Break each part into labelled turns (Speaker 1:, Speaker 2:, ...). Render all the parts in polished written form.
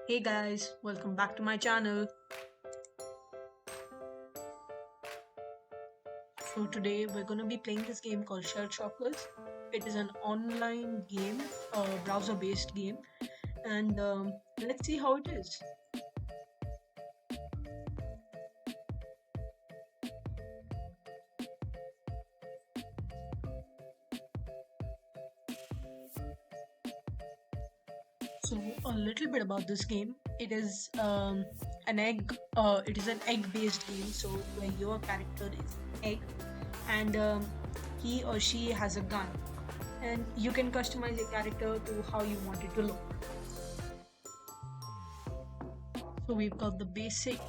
Speaker 1: Hey guys, welcome back to my channel. So today we're going to be playing this game called ShellShockers. It is an online game, browser-based game, and let's see how it is. So a little bit about this game. It is an egg. It is an egg-based game. So where your character is egg, and he or she has a gun, and you can customize your character to how you want it to look. So we've got the basic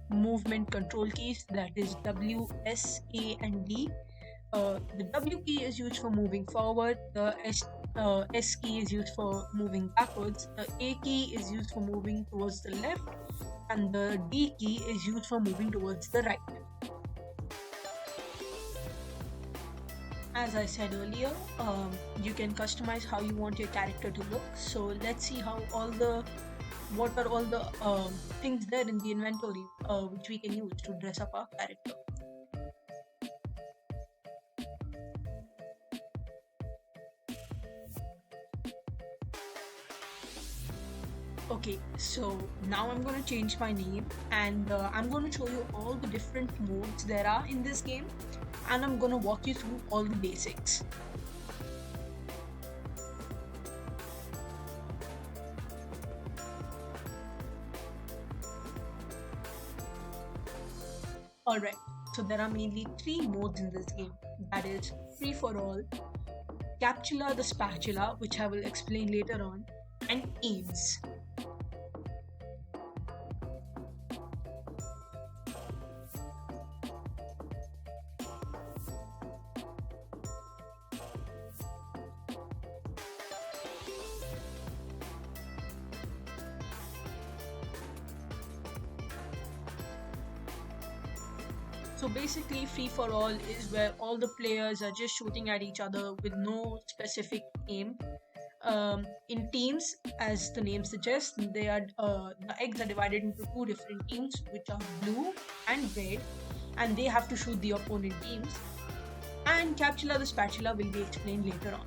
Speaker 1: movement control keys, that is W, S, A, and D. The W key is used for moving forward, the S key is used for moving backwards, the A key is used for moving towards the left, and the D key is used for moving towards the right. As I said earlier, you can customize how you want your character to look. So let's see what are all the things there in the inventory which we can use to dress up our character. Okay, so now I'm going to change my name, and I'm going to show you all the different modes there are in this game, and I'm going to walk you through all the basics. Alright, so there are mainly three modes in this game, that is free for all, Captula the Spatula, which I will explain later on, and Teams. So basically, free for all is where all the players are just shooting at each other with no specific aim. In teams, as the name suggests, the eggs are divided into two different teams, which are blue and red, and they have to shoot the opponent teams. And Captula the Spatula will be explained later on.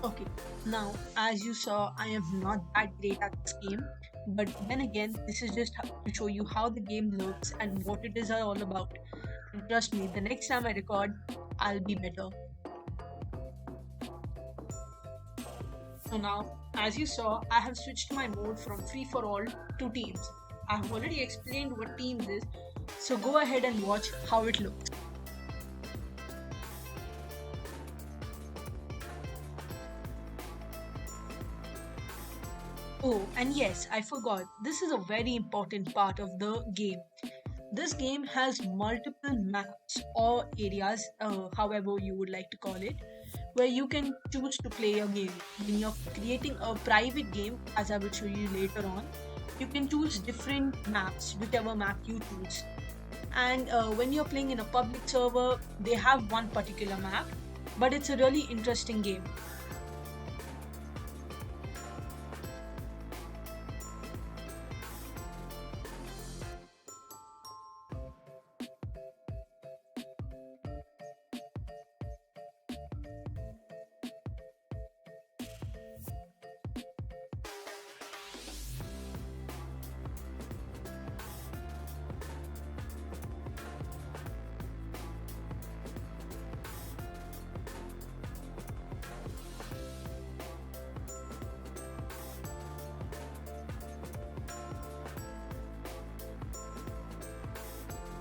Speaker 1: Okay, now as you saw, I am not that great at this game, but then again, this is just to show you how the game looks and what it is all about. And trust me, the next time I record, I'll be better. So now, as you saw, I have switched my mode from free for all to teams. I have already explained what teams is, so go ahead and watch how it looks. Oh, and yes, I forgot, this is a very important part of the game. This game has multiple maps or areas, however you would like to call it, where you can choose to play a game. When you're creating a private game, as I will show you later on, you can choose different maps, whichever map you choose. And when you're playing in a public server, they have one particular map, but it's a really interesting game.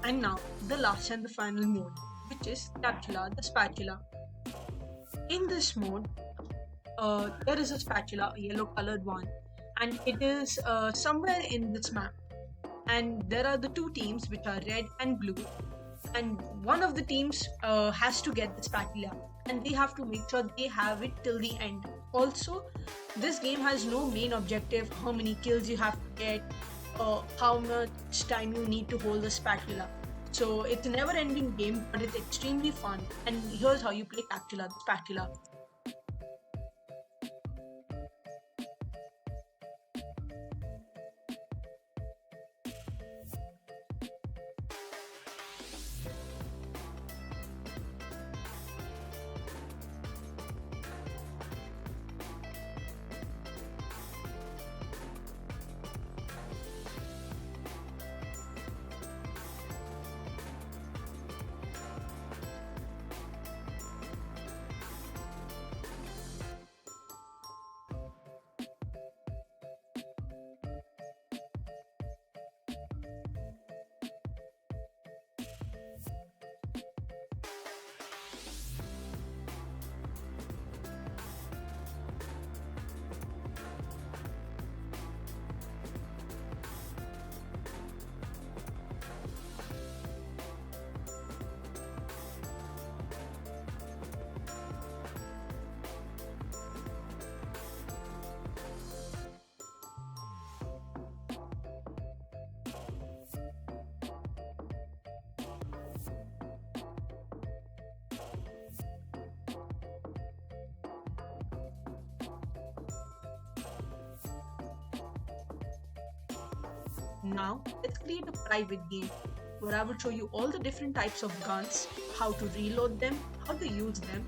Speaker 1: And now the last and the final mode, which is Captula the Spatula. In this mode, there is a spatula, a yellow colored one, and it is somewhere in this map. And there are the two teams which are red and blue, and one of the teams has to get the spatula, and they have to make sure they have it till the end. Also, this game has no main objective, how many kills you have to get, how much time you need to hold the spatula. So it's a never ending game, but it's extremely fun. And here's how you play Captula the Spatula. Now, let's create a private game where I will show you all the different types of guns, how to reload them, how to use them,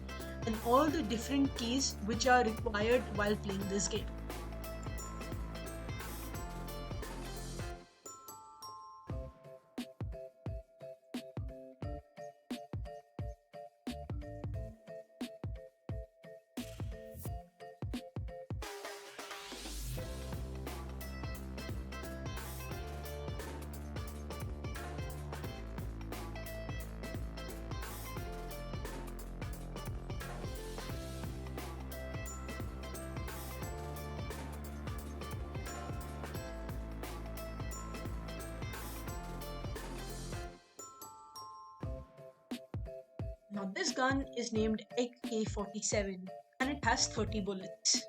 Speaker 1: and all the different keys which are required while playing this game. Now, this gun is named AK-47 and it has 30 bullets.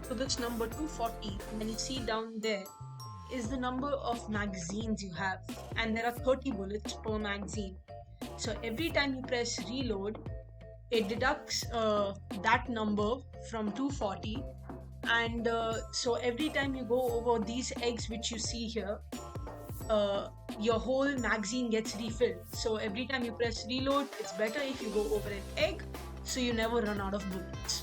Speaker 1: So this number 240, when you see down there, is the number of magazines you have, and there are 30 bullets per magazine. So every time you press reload, it deducts that number from 240, and so every time you go over these eggs which you see here, your whole magazine gets refilled. So every time you press reload, it's better if you go over an egg so you never run out of bullets.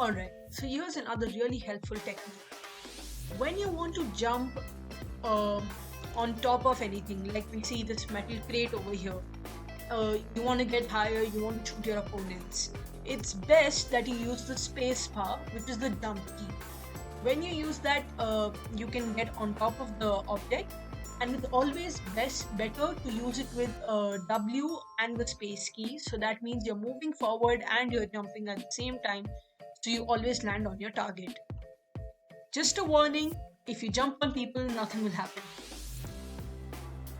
Speaker 1: Alright, so here's another really helpful technique. When you want to jump on top of anything, like we see this metal crate over here, you want to get higher, you want to shoot your opponents, it's best that you use the space bar, which is the jump key. When you use that, you can get on top of the object, and it's always better to use it with W and the space key, so that means you're moving forward and you're jumping at the same time, so you always land on your target. Just a warning, if you jump on people, nothing will happen.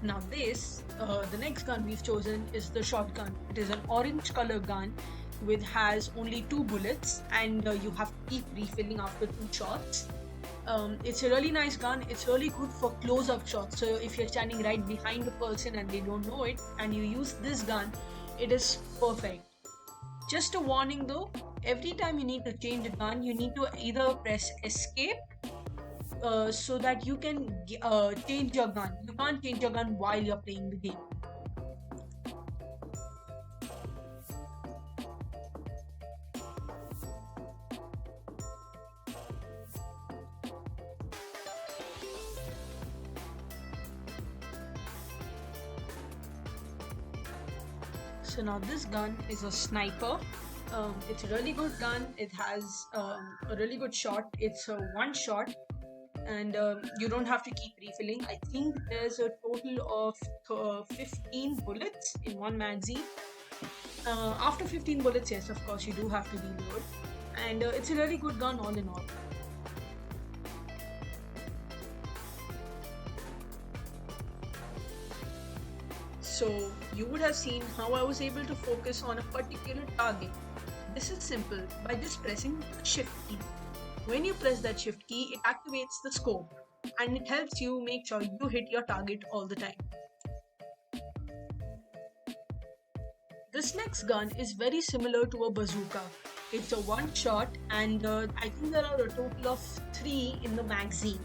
Speaker 1: Now the next gun we've chosen is the shotgun. It is an orange color gun which has only 2 bullets, and you have to keep refilling after 2 shots. It's a really nice gun. It's really good for close-up shots. So if you're standing right behind a person and they don't know it, and you use this gun, it is perfect. Just a warning though, every time you need to change a gun, you need to either press escape so that you can change your gun. You can't change your gun while you're playing the game. So now this gun is a sniper. It's a really good gun. It has a really good shot. It's a one shot, and you don't have to keep refilling. I think there's a total of 15 bullets in one magazine. After 15 bullets, yes, of course, you do have to reload. And it's a really good gun all in all. So you would have seen how I was able to focus on a particular target. This is simple by just pressing the shift key. When you press that shift key, it activates the scope and it helps you make sure you hit your target all the time. This next gun is very similar to a bazooka. It's a one shot, and I think there are a total of 3 in the magazine.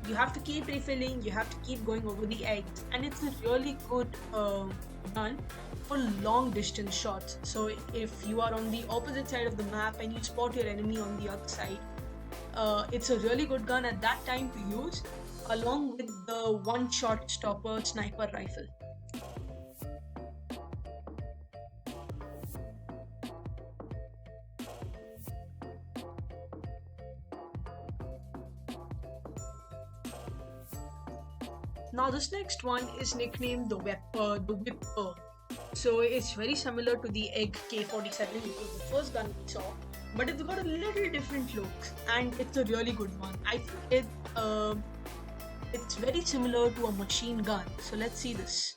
Speaker 1: You have to keep refilling, you have to keep going over the eggs, and it's a really good gun for long distance shots. So if you are on the opposite side of the map and you spot your enemy on the other side, it's a really good gun at that time to use, along with the one shot stopper sniper rifle. Now this next one is nicknamed the Whipper. So it's very similar to the Egg K47, which was the first gun we saw, but it's got a little different look, and it's a really good one. I think it's very similar to a machine gun. So let's see this.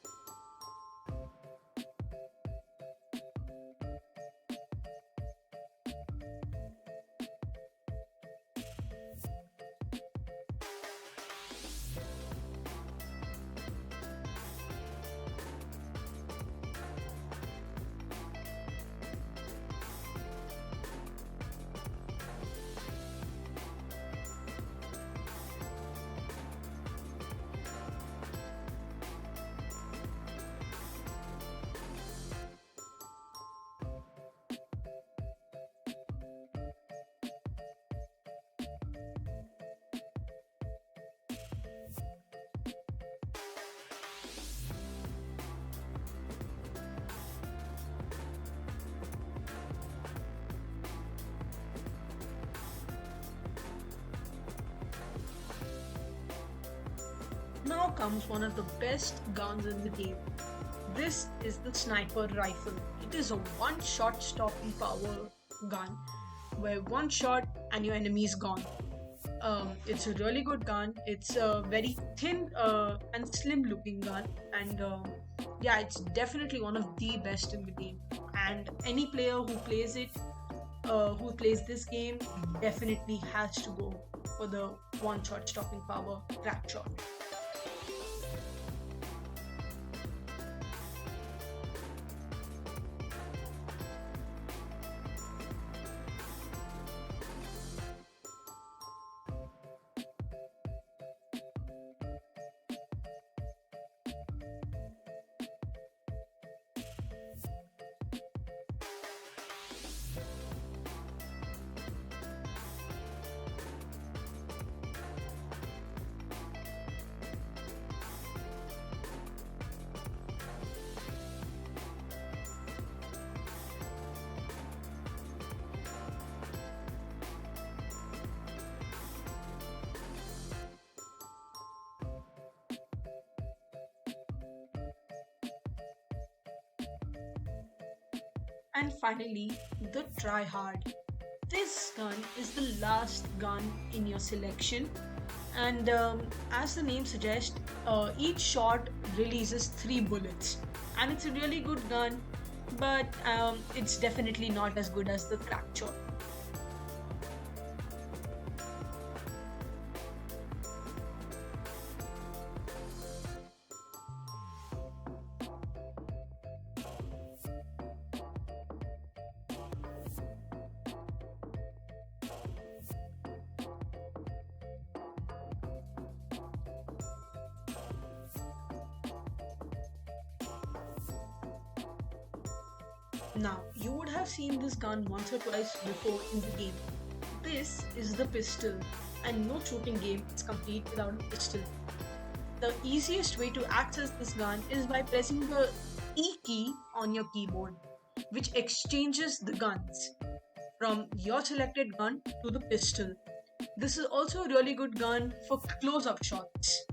Speaker 1: Now comes one of the best guns in the game. This is the sniper rifle. It is a one-shot stopping power gun where one shot and your enemy is gone. It's a really good gun. It's a very thin and slim looking gun, and yeah, it's definitely one of the best in the game. And any player who plays this game, definitely has to go for the one shot stopping power crack shot. And finally, the try hard. This gun is the last gun in your selection, and as the name suggests, each shot releases 3 bullets, and it's a really good gun, but it's definitely not as good as the crack shot. Now, you would have seen this gun once or twice before in the game. This is the pistol, and no shooting game is complete without a pistol. The easiest way to access this gun is by pressing the E key on your keyboard, which exchanges the guns from your selected gun to the pistol. This is also a really good gun for close up shots.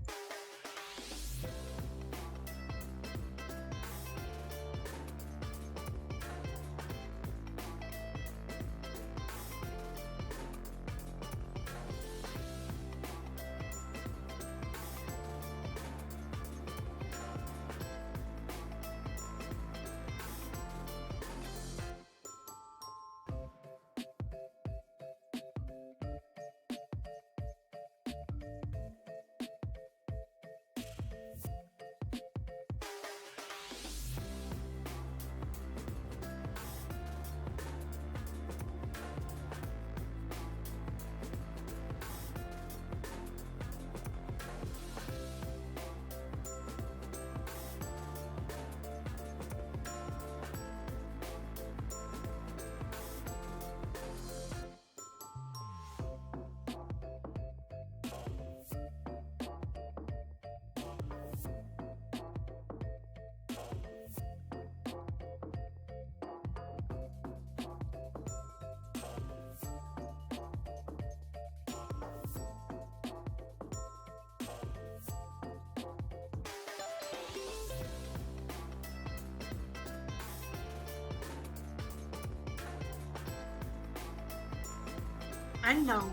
Speaker 1: And now,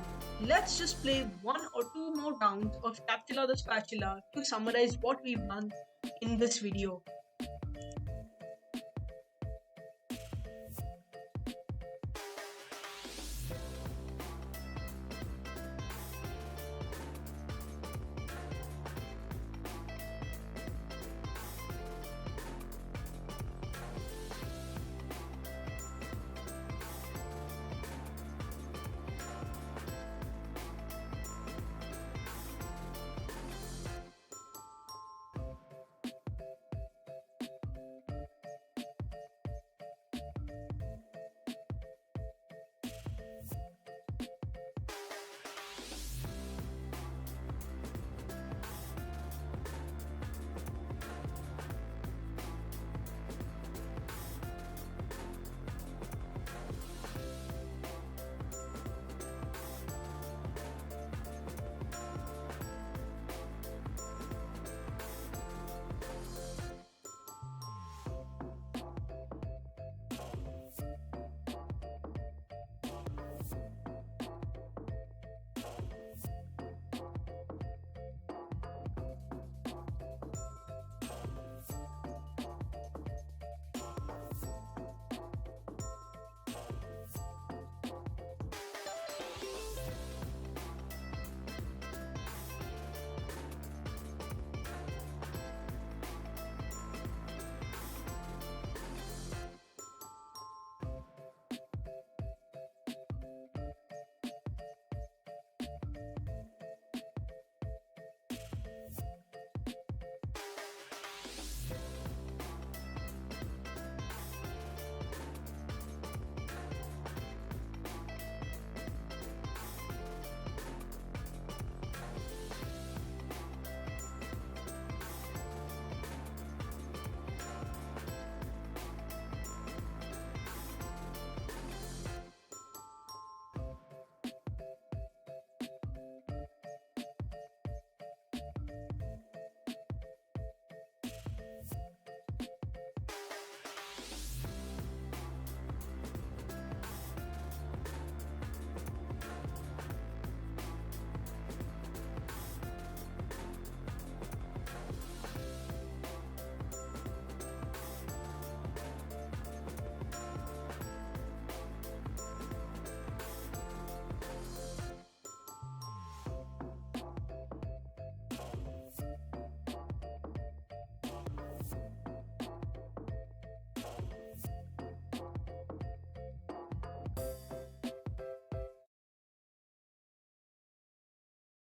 Speaker 1: let's just play one or two more rounds of Spatula the Spatula to summarize what we've done in this video.